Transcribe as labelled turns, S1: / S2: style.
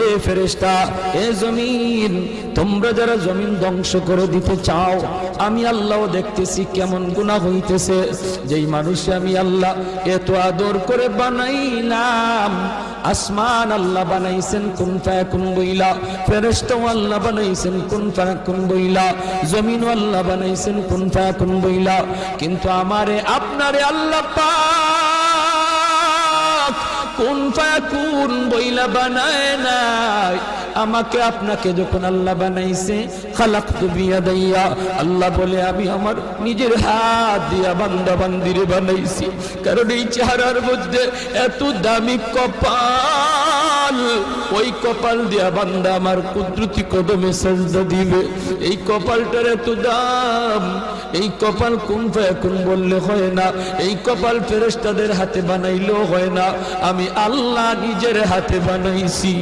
S1: এ ফেরেশতা, এ জমিন, তোমরা যারা জমিন ধ্বংস করে দিতে চাও, আমি আল্লাহও দেখতেছি কেমন গুনাহ হইতেছে। যেই মানুষ আমি আল্লাহ এত আদর করে বানাইলাম, আসমান আল্লাহ বানাইছেন কুন ফায়াকুন বইলা, ফেরেশতাও আল্লাহ বানাইছেন কুন ফায়াকুন বইলা, জমিন আল্লাহ বানাইছেন কুন ফায়াকুন বইলা, কিন্তু আমারে আপনারে আল্লাহ পাক কুন ফায়াকুন বইলা বানায় নাই। আমাকে আপনাকে যখন আল্লাহ বানাইছে, খালাকতু বিয়াদাইয়া, আল্লাহ বলে আমি আমার নিজের হাত দিয়া বান্দা বান্দিরে বানাইছি। কারণ এই চেহারার মধ্যে এত দামি কপাল, ওই কপাল দিয়া বান্দা আমার কুদরতি কদমে সাজদা দিবে। এই কপালটার এত দাম, এই কপাল কুন ফায়াকুন বললে হয় না, এই কপাল ফেরেশতাদের হাতে বানাইলেও হয় না, আমি আল্লাহ নিজের হাতে বানাইছি।